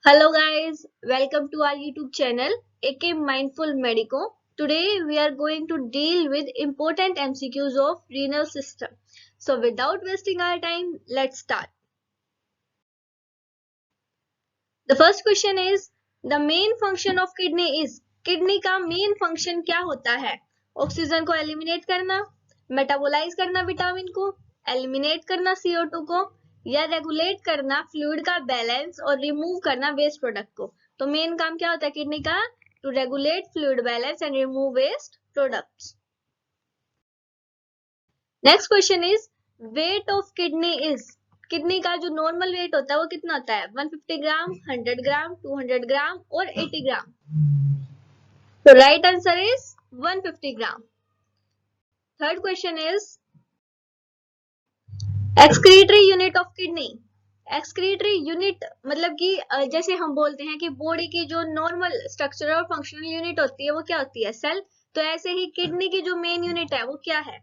Hello guys, welcome to our YouTube channel AK Mindful Medico. Today we are going to deal with important MCQs of renal system. So without wasting our time, let's start. The first question is the main function of kidney is kidney का main function क्या होता है? Oxygen को eliminate करना, metabolise करना vitamin को, eliminate करना CO2 को या रेगुलेट करना फ्लूइड का बैलेंस और रिमूव करना वेस्ट प्रोडक्ट को. तो मेन काम क्या होता है किडनी का? To regulate fluid balance and remove waste products. Next question is weight of kidney is kidney का जो नॉर्मल वेट होता है वो कितना होता है? 150 ग्राम, 100 ग्राम, 200 ग्राम और 80 ग्राम. तो right answer is 150 gram. Third question is excretory unit of kidney. Excretory unit मतलब कि जैसे हम बोलते हैं कि बॉडी की जो नॉर्मल स्ट्रक्चरल और फंक्शनल यूनिट होती है वो क्या होती है? सेल. तो ऐसे ही किडनी की जो मेन यूनिट है वो क्या है?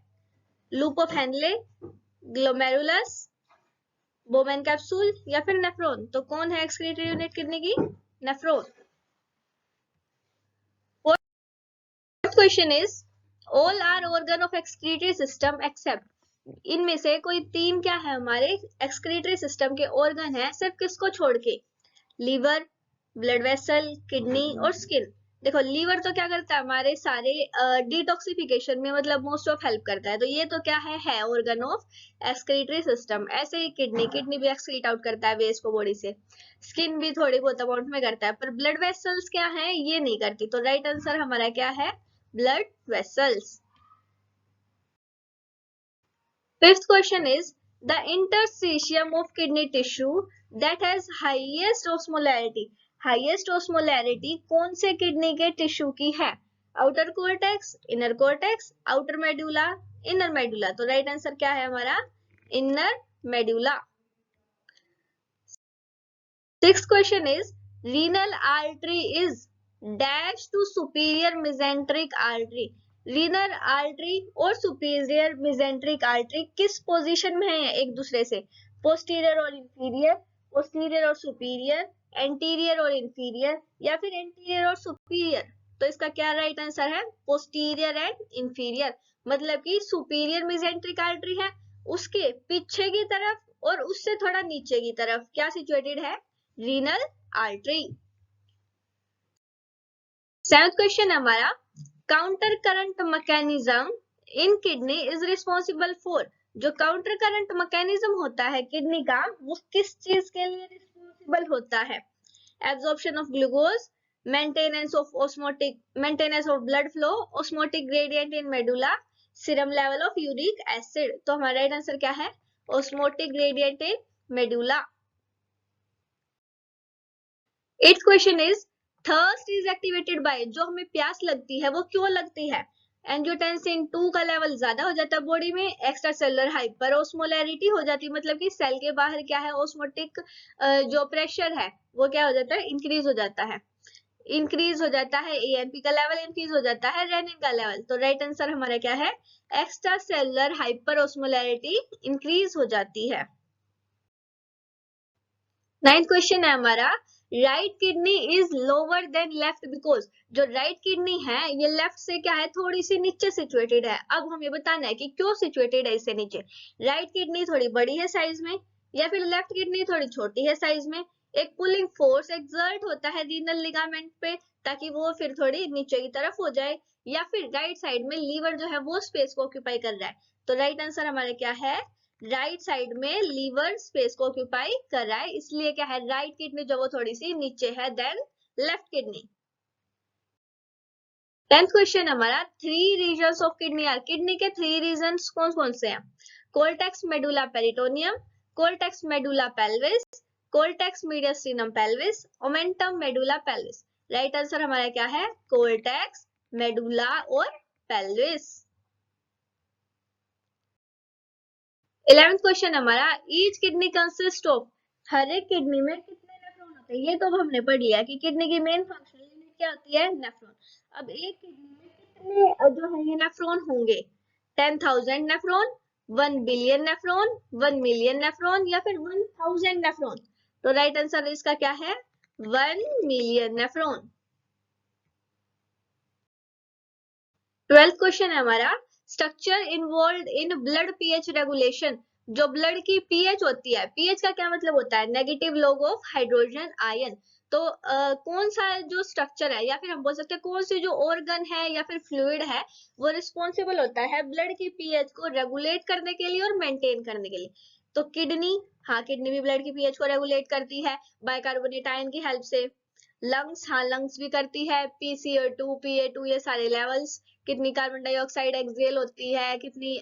Loop of Henle, glomerulus, Bowman capsule या फिर नेफ्रॉन. तो कौन है एक्सक्रीटरी यूनिट किडनी की? Nephron. Fourth question is all are organ of excretory system except. इनमें से कोई तीन क्या है हमारे एक्सक्रीटरी सिस्टम के ऑर्गन है सिर्फ किसको छोड़ के? लीवर, ब्लड वेसल, किडनी और स्किन. देखो लीवर तो क्या करता है हमारे सारे डिटॉक्सिफिकेशन में मतलब मोस्ट ऑफ हेल्प करता है. तो ये तो क्या है ऑर्गन ऑफ एक्सक्रीटरी सिस्टम. ऐसे ही किडनी भी एक्सक्रीट आउट करता है वेस्ट को बॉडी से. स्किन भी थोड़ी बहुत अमाउंट में करता है पर ब्लड वेसल्स क्या है? ये नहीं करती. तो राइट आंसर हमारा क्या है? Blood vessels. Fifth question is the interstitium of kidney tissue that has highest osmolarity. Highest osmolarity कौन से किडनी के टिश्यू की है? Outer cortex, inner cortex, outer medulla, inner medulla. तो राइट आंसर क्या है हमारा? Inner medulla. Sixth question is renal artery is dash to superior mesenteric artery. Renal artery और सुपीरियर मेसेंट्रिक आर्टरी किस पोजीशन में है एक दूसरे से? पोस्टीरियर और इंफीरियर, पोस्टीरियर और सुपीरियर, एंटीरियर और इंफीरियर या फिर एंटीरियर और सुपीरियर. तो इसका क्या राइट आंसर है? Posterior and inferior. मतलब कि सुपीरियर मेसेंट्रिक आर्टरी है उसके पीछे की तरफ और उससे थोड़ा नीचे की तरफ क्या सिचुएटेड है? Renal artery. सेवंथ क्वेश्चन हमारा counter current mechanism in kidney is responsible for. जो काउंटर करंट मैकेनिज्म होता है किडनी का वो किस चीज के लिए रिस्पॉन्सिबल होता है? Absorption of glucose, maintenance of blood flow, osmotic gradient in medulla, serum level of uric acid. तो हमारा राइट आंसर क्या है? Osmotic gradient in medulla. Eighth question is thirst is activated by. जो हमें प्यास लगती है वो क्यों लगती है? एंजियोटेंसिन 2 का लेवल ज्यादा हो जाता है बॉडी में, एक्स्ट्रा सेलुलर हाइपर ऑस्मोलैरिटी हो जाती है मतलब कि सेल के बाहर क्या है ऑस्मोटिक जो प्रेशर है वो क्या हो जाता है? इंक्रीज हो जाता है. इंक्रीज हो जाता है एएनपी का लेवल, इंक्रीज हो जाता है रेनिन का लेवल. तो राइट आंसर हमारा क्या है? Extra cellular hyper osmolarity increase हो जाती है. नाइन्थ क्वेश्चन है हमारा right kidney is lower than left because. जो राइट किडनी है ये लेफ्ट से क्या है? थोड़ी सी नीचे सिचुएटेड है. अब हमें बताना है कि क्यों सिचुएटेड है इससे नीचे. राइट किडनी थोड़ी बड़ी है साइज में या फिर लेफ्ट किडनी थोड़ी छोटी है साइज में. एक पुलिंग फोर्स एक्सर्ट होता है रीनल लिगामेंट पे ताकि वो फिर थोड़ी नीचे की तरफ हो जाए या फिर राइट साइड में लीवर जो है वो स्पेस को ऑक्यूपाई कर रहा है. तो राइट आंसर हमारा क्या है? राइट साइड में लीवर स्पेस को ऑक्यूपाई कर रहा है इसलिए क्या है? राइट किडनी जो वो थोड़ी सी नीचे है then left kidney. 10th question हमारा three regions of kidney are. Kidney के थ्री रीजन्स कौन कौन से हैं? Cortex medulla peritoneum, cortex medulla pelvis, cortex mediastinum pelvis, omentum medulla pelvis. Right answer हमारा क्या है? कोल्टेक्स मेडुला और पेल्विस. 11th क्वेश्चन हमारा ईच किडनी कंसिस्ट ऑफ. हर एक किडनी में कितने नेफ्रॉन होते हैं? ये तो हमने पढ़ लिया कि किडनी की मेन फंक्शनल यूनिट क्या होती है? नेफ्रॉन. अब एक किडनी में कितने जो है ये नेफ्रॉन होंगे? 10,000 nephron, 1 billion nephron, 1 million nephron या फिर 1000 नेफ्रॉन. तो राइट आंसर इसका क्या है? 1 मिलियन नेफ्रॉन। 12th क्वेश्चन है हमारा, structure involve in blood pH regulation. जो ब्लड की पीएच होती है, पीएच का क्या मतलब होता है, negative log of hydrogen ion. तो कौन सा जो स्ट्रक्चर है, या फिर हम बोल सकते हैं कौन सी जो ऑर्गन है या फिर फ्लूइड है, वो रिस्पॉन्सिबल होता है ब्लड की पीएच को रेगुलेट करने के लिए और मेंटेन करने के लिए। तो किडनी, हाँ किडनी भी ब्लड की पीएच को रेगुलेट करती है बाइकार्बोनेट आयन की हेल्प से। लंग्स, हाँ लंग्स भी करती है, PCO2 PA2 ये सारे लेवल्स। कितनी कार्बन डाइऑक्साइड एक्सेल होती है, कितनी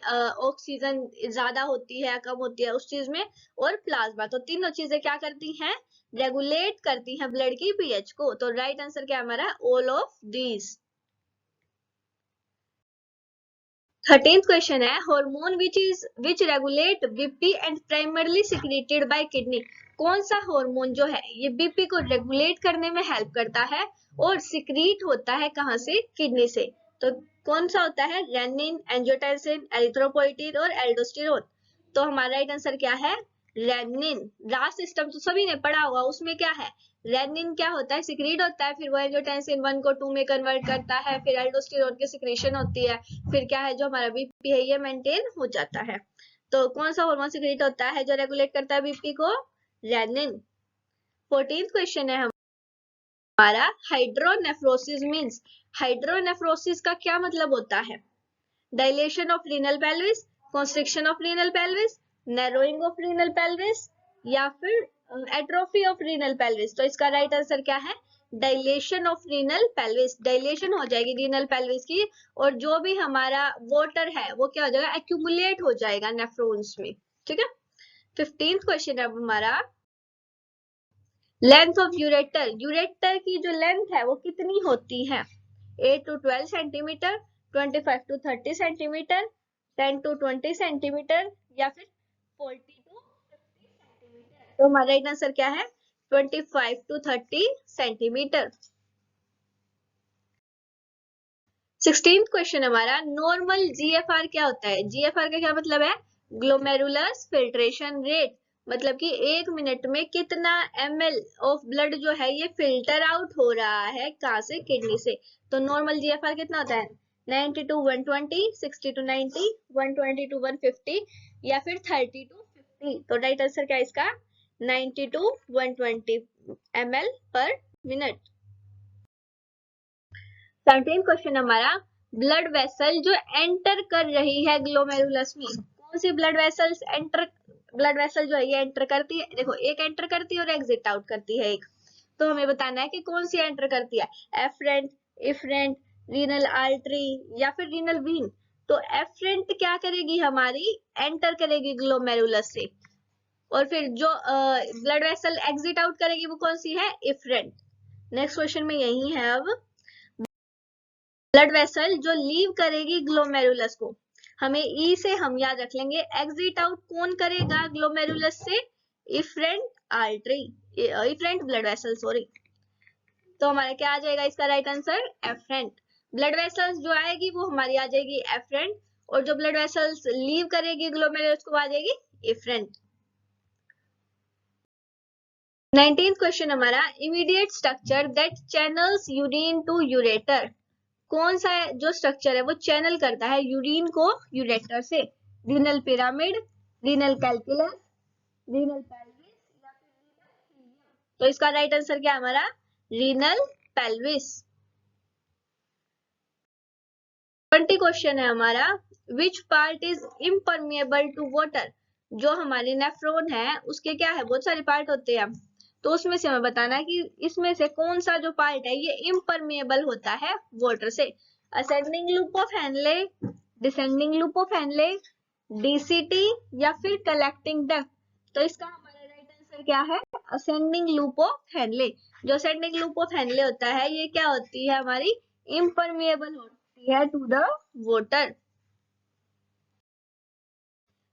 ऑक्सीजन ज्यादा होती है कम होती है उस चीज में, और प्लाज्मा। तो तीनों चीजें क्या करती हैं, रेगुलेट करती हैं ब्लड की पीएच को। तो राइट आंसर क्या हमारा, all of these. 13th question है, hormone which regulate BP and primarily secreted by kidney. कौन सा हार्मोन जो है ये बीपी को रेगुलेट करने में हेल्प करता है और सिक्रीट होता है कहां से, किडनी से। तो कौन सा होता है, रेनिन, एंजियोटेंसिन, एरिथ्रोपोइटिन और एल्डोस्टेरोन। तो हमारा राइट आंसर क्या है, रेनिन। रास सिस्टम तो सभी ने पढ़ा होगा, उसमें क्या है, रेनिन क्या होता है, सिक्रीट होता है, फिर वो एंजियोटेंसिन 1 को 2 में कन्वर्ट करता है, फिर एल्डोस्टेरोन की सिक्रेशन होती है, फिर क्या है जो हमारा बीपी है ये मेंटेन हो जाता है। तो कौन सा हार्मोन सिक्रेट होता है जो रेगुलेट करता है बीपी को, रेनिन। 14th क्वेश्चन है हमारा, हाइड्रोनेफ्रोसिस मींस। हाइड्रोनेफ्रोसिस का क्या मतलब होता है, dilation of renal pelvis, constriction of renal pelvis, narrowing of renal pelvis, या फिर एट्रोफी ऑफ रीनल पेल्विस। तो इसका राइट आंसर क्या है, dilation of renal pelvis. Dilation हो जाएगी रीनल पेल्विस की, और जो भी हमारा वाटर है वो क्या हो जाएगा, एक्यूमुलेट हो जाएगा नेफ्रॉन्स में। ठीक है। 15th क्वेश्चन है हमारा, लेंथ ऑफ यूरेटर। यूरेटर की जो लेंथ है वो कितनी होती है, 8 to 12 centimetre, 25 to 30 centimetre, 10 to 20 centimetre, या फिर 40 to 50 सेंटीमीटर। तो हमारा राइट आंसर क्या है, 25 to 30 सेंटीमीटर। 16th क्वेश्चन हमारा, नॉर्मल जीएफआर क्या होता है। जीएफआर का क्या मतलब है, ग्लोमेरुलस फिल्ट्रेशन रेट। मतलब कि 1 मिनट में कितना ml ऑफ ब्लड जो है ये फिल्टर आउट हो रहा है, कहां से, किडनी से। तो नॉर्मल जीएफआर कितना होता है, 90 to 120, 60 to 90, 120 to 150, या फिर 30 to 50। तो राइट आंसर क्या है इसका, 90 to 120 ml पर मिनट। 17th क्वेश्चन हमारा, ब्लड वेसल जो एंटर कर रही है ग्लोमेरुलस में, कौन सी ब्लड वेसल जो है ये एंटर करती है। देखो एक एंटर करती है और एग्जिट आउट करती है एक। तो हमें बताना है कि कौन सी एंटर करती है, एफरेंट, इफरेंट, रीनल आर्टरी, या फिर रीनल वीन। तो एफरेंट क्या करेगी, हमारी एंटर करेगी ग्लोमेरुलस से, और फिर जो ब्लड वेसल एग्जिट आउट करेगी वो कौन सी है, इफरेंट। नेक्स्ट क्वेश्चन में यही है अब, ब्लड वेसल जो लीव करेगी ग्लोमेरुलस को, हमें ई से हम याद रख लेंगे, एग्जिट आउट कौन करेगा ग्लोमेरुलस से, efferent artery, efferent blood vessel sorry. तो हमारा क्या आ जाएगा इसका right answer, afferent. Blood vessels जो आएगी वो हमारी आ जाएगी एफरेंट, और जो ब्लड वेसल्स लीव करेगी ग्लोमेरुलस को आ जाएगी इफरेंट। 19th क्वेश्चन हमारा, immediate structure that channels urine to ureter. कौन सा जो स्ट्रक्चर है वो चैनल करता है यूरिन को यूरेटर से, renal pyramid, renal calculus, renal pelvis, या फिर रीनल हीलियम। तो इसका राइट आंसर क्या है हमारा, रीनल पेल्विस। 20 क्वेश्चन है हमारा, which part is impermeable to water. जो हमारी नेफ्रॉन है उसके क्या है, बहुत सारे पार्ट होते हैं, तो उसमें से हमें बताना है कि इसमें से कौन सा जो पार्ट है ये इम्परमिएबल होता है वाटर से। Ascending loop of Henley, descending loop of Henley, DCT, या फिर कलेक्टिंग डक्ट। तो इसका हमारा राइट आंसर क्या है, असेंडिंग लूप ऑफ हेनले। जो असेंडिंग लूप ऑफ हेनले होता है ये क्या होती है, हमारी इम्परमिएबल होती है to the water.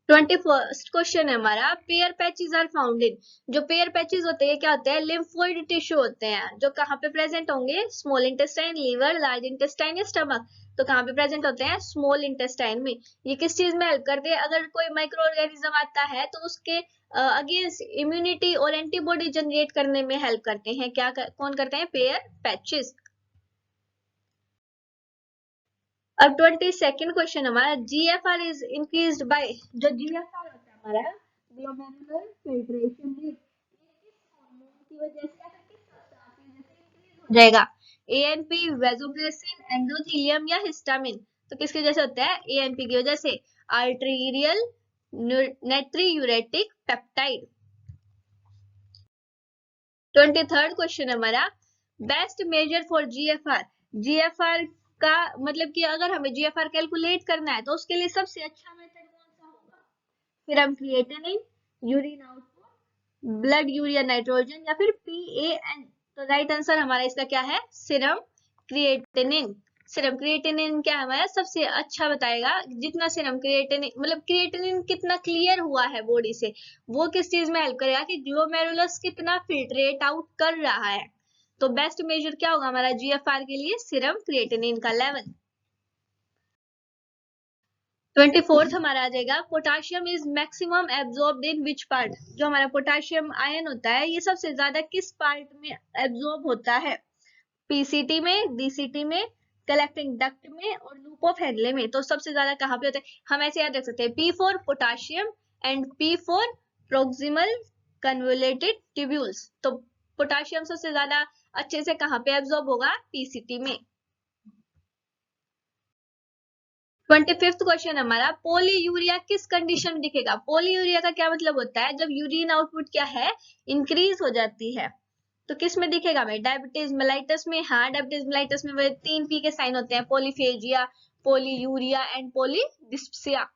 21st question है हमारा, Peyer patches are found in. जो पेयर पैचेस होते हैं क्या होते हैं, लिम्फोइड टिश्यू होते हैं, जो कहाँ पे प्रेजेंट होंगे, small intestine, liver, large intestine या स्टमक। तो कहाँ पे प्रेजेंट होते हैं, स्मॉल इंटेस्टाइन में। ये किस चीज में हेल्प करते हैं, अगर कोई माइक्रो ऑर्गेनिज्म आता है तो उसके अगेंस्ट इम्यूनिटी और एंटीबॉडी जनरेट करने में हेल्प करते हैं। कौन करते हैं, पेयर पैचेस। अब 22nd क्वेश्चन हमारा, जीएफआर इज इंक्रीज्ड बाय। जो जीएफआर होता है हमारा, ग्लोमेरुलर फिल्ट्रेशन रेट, किस हार्मोन की वजह से या फिर किस सब्सटेंस की वजह से इंक्रीज हो जाएगा, एएनपी, वेसोप्रेसिन, एंडोथेलियम या हिस्टामिन। तो किसकी वजह से होता है, एएनपी की वजह से, arterial natriuretic peptide. 23rd question हमारा, best measure for GFR. GFR का मतलब कि अगर हमें जीएफआर कैलकुलेट करना है तो उसके लिए सबसे अच्छा मेथड कौन सा होगा, serum creatinine, urine output, blood urea nitrogen या फिर पीएएन। तो राइट आंसर हमारा इसका क्या है, सीरम क्रिएटिनिन। सीरम क्रिएटिनिन क्या है हमारा, सबसे अच्छा बताएगा। जितना सीरम क्रिएटिनिन मतलब क्रिएटिनिन कितना क्लियर हुआ है बॉडी से, वो किस चीज में हेल्प करेगा कि ग्लोमेरुलस कितना फिल्ट्रेट आउट कर रहा है। तो बेस्ट मेजर क्या होगा हमारा जीएफआर के लिए, सीरम क्रिएटिनिन का लेवल। 24th हमारा आ जाएगा, potassium is maximum absorbed in which part. जो हमारा पोटाशियम आयन होता है ये सबसे ज्यादा किस पार्ट में एब्जॉर्ब होता है, पीसीटी में, डीसीटी में, कलेक्टिंग डक्ट में और लूप ऑफ हेनले में। तो सबसे ज्यादा कहाँ पे होता है, हम ऐसे याद रख सकते हैं, P for potassium and P for proximal convoluted tubules. तो पोटाशियम सबसे ज्यादा अच्छे से कहाँ पे एब्जॉर्ब होगा, पीसीटी में। 25th क्वेश्चन हमारा, पोलीयूरिया किस कंडीशन में दिखेगा। पोलीयूरिया का क्या मतलब होता है, जब यूरिन आउटपुट क्या है, इंक्रीज हो जाती है। तो किस में दिखेगा भाई, डायबिटीज मेलाइटस में। हाँ, डायबिटीज मेलाइटस में वो 3 पी के साइन होते हैं, polyphagia, polyuria and polydipsia.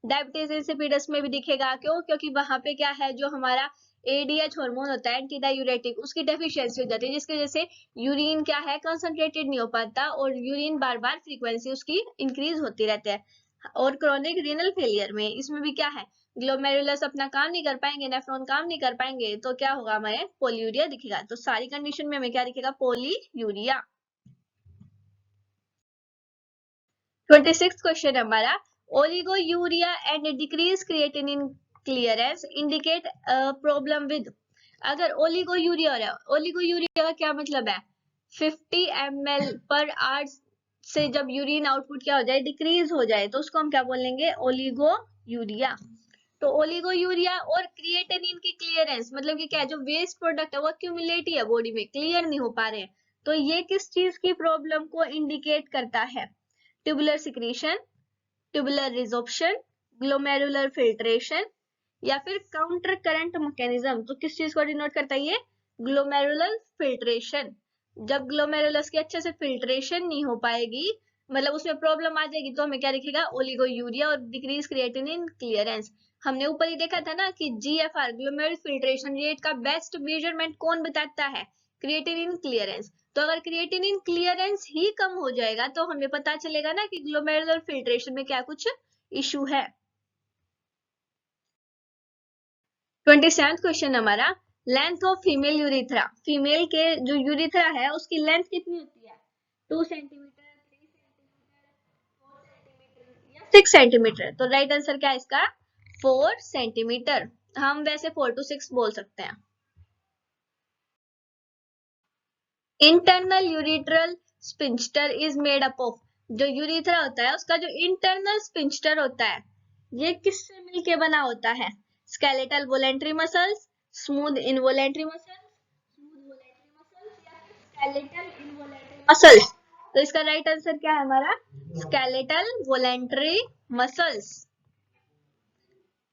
Diabetes insipidus में भी दिखेगा, क्यों, क्योंकि वहां पे क्या है, जो हमारा एडीएच हार्मोन होता है, एंटी डायूरेटिक, उसकी डेफिशिएंसी हो जाती है, जिसकी वजह से यूरिन क्या है, कंसंट्रेटेड नहीं हो पाता और यूरिन बार बार फ्रीक्वेंसी उसकी इंक्रीज होती रहती है। और क्रोनिक रीनल फेलियर में, इसमें भी क्या है, ग्लोमेरुलस अपना काम नहीं कर पाएंगे, नेफ्रॉन काम नहीं कर पाएंगे, तो क्या होगा, हमें पोलीयूरिया दिखेगा। तो सारी कंडीशन में हमें क्या दिखेगा, पोलीयूरिया। 26th क्वेश्चन हमारा, oliguria and decrease creatinine clearance indicate problem with. अगर ओलिगोयूरिया हो रहा है, ओलिगोयूरिया का क्या मतलब है, 50 ml पर आवर से जब यूरिन आउटपुट क्या हो जाए, डिक्रीज हो जाए, तो उसको हम क्या बोलेंगे, ओलिगोयूरिया। तो ओलिगोयूरिया और क्रिएटिनिन की क्लियरेंस मतलब कि क्या है, जो वेस्ट प्रोडक्ट है वो एक्यूमुलेट ही है बॉडी में, क्लियर नहीं हो पा रहे हैं। तो ये किस चीज की प्रॉब्लम को इंडिकेट करता है, tubular secretion, tubular resorption, glomerular filtration या फिर काउंटर करंट मैकेनिज्म। तो किस चीज को डिनोट करता है ये, ग्लोमेरुलर फिल्ट्रेशन। जब ग्लोमेरुलस की अच्छे से फिल्ट्रेशन नहीं हो पाएगी, मतलब उसमें प्रॉब्लम आ जाएगी, तो हमें क्या दिखेगा, ओलिगोयूरिया और डिक्रीज क्रिएटिनिन क्लियरेंस। हमने ऊपर ही देखा था ना कि जीएफआर ग्लोमेरुलर फिल्ट्रेशन रेट का बेस्ट मेजरमेंट कौन बताता है, क्रिएटिनिन क्लियरेंस। तो अगर क्रिएटिनिन क्लियरेंस ही कम हो जाएगा तो हमें पता चलेगा ना कि ग्लोमेरुलर फिल्ट्रेशन में क्या कुछ इशू है। 27th क्वेश्चन हमारा, length of female urethra. Female के जो यूरिथ्रा है उसकी लेंथ कितनी होती है, 2 सेंटीमीटर, 3 सेंटीमीटर, 4 सेंटीमीटर या 6 सेंटीमीटर। तो राइट आंसर क्या है इसका, 4 सेंटीमीटर। हम वैसे 4 to 6 बोल सकते हैं। Internal urethral sphincter is made up of. जो यूरिथ्रा होता है उसका जो इंटरनल स्पिंक्टर होता है, ये किससे मिलके बना होता है, skeletal voluntary muscles, smooth involuntary muscles, smooth voluntary muscles या फिर स्केलेटल इनवोलेंट्री मसल्स। तो इसका राइट आंसर क्या है हमारा, skeletal voluntary muscles.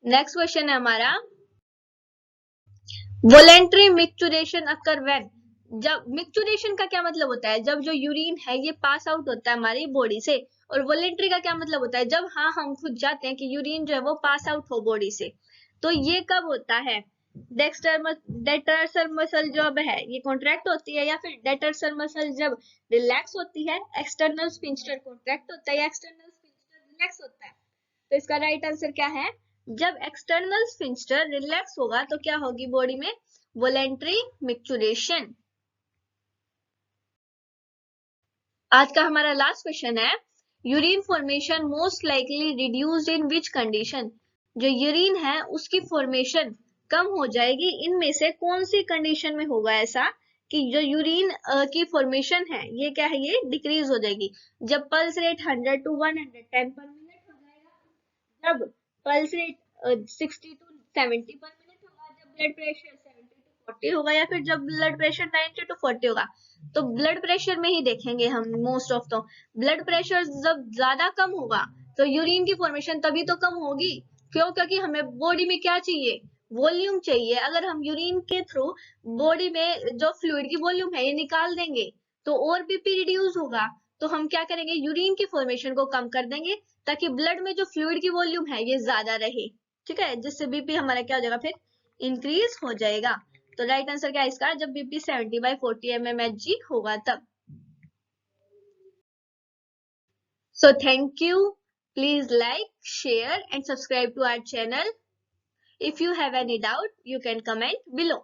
Next question है हमारा, वोलेंट्री मिक्चुरेशन अकर व्हेन। जब मिक्चुरेशन का क्या मतलब होता है, जब जो यूरिन है ये पास आउट होता है हमारी बॉडी से। और वोलेंट्री का क्या मतलब होता है, जब हाँ हम खुद जाते हैं कि यूरिन जो है वो पास आउट हो बॉडी से। तो ये कब होता है, डेटर्सर मसल जब है ये कॉन्ट्रैक्ट होती है, या फिर डेटर्सर मसल जब रिलैक्स होती है, एक्सटर्नल स्पिंक्टर कॉन्ट्रैक्ट होता है या एक्सटर्नल स्पिंक्टर रिलैक्स होता है। तो इसका राइट आंसर क्या है, जब एक्सटर्नल स्फिंक्टर रिलैक्स होगा तो क्या होगी बॉडी में? Voluntary micturition. आज का हमारा लास्ट क्वेश्चन है, urine formation most likely reduced in which condition? जो यूरिन है उसकी फॉर्मेशन कम हो जाएगी, इनमें से कौन सी कंडीशन में होगा ऐसा कि जो यूरिन की फॉर्मेशन है ये क्या है, ये डिक्रीज हो जाएगी? जब पल्स रेट 100 to 110 पर मिनट हो जाएगा, जब पल्स रेट 60 to 70 पर मिनट होगा, जब ब्लड प्रेशर 70 to 40 होगा, या फिर जब ब्लड प्रेशर 90 to 40 होगा। तो ब्लड प्रेशर में ही देखेंगे हम मोस्ट ऑफ। तो ब्लड प्रेशर जब ज्यादा कम होगा तो यूरिन की फॉर्मेशन तभी तो कम होगी। क्यों? क्योंकि हमें बॉडी में क्या चाहिए? वॉल्यूम चाहिए। अगर हम यूरिन के थ्रू बॉडी में जो फ्लूइड की वॉल्यूम है ये निकाल देंगे तो और बीपी रिड्यूस होगा। तो हम क्या करेंगे? यूरिन की फॉर्मेशन को कम कर देंगे ताकि ब्लड में जो फ्लूइड की वॉल्यूम है ये ज्यादा रहे। ठीक है, जिससे बीपी हमारा क्या हो जाएगा? फिर इंक्रीज हो जाएगा। तो राइट आंसर क्या है इसका? जब बीपी 70/40 mmHg होगा तब। So thank you. Please like, share and subscribe to our channel. If you have any doubt, you can comment below.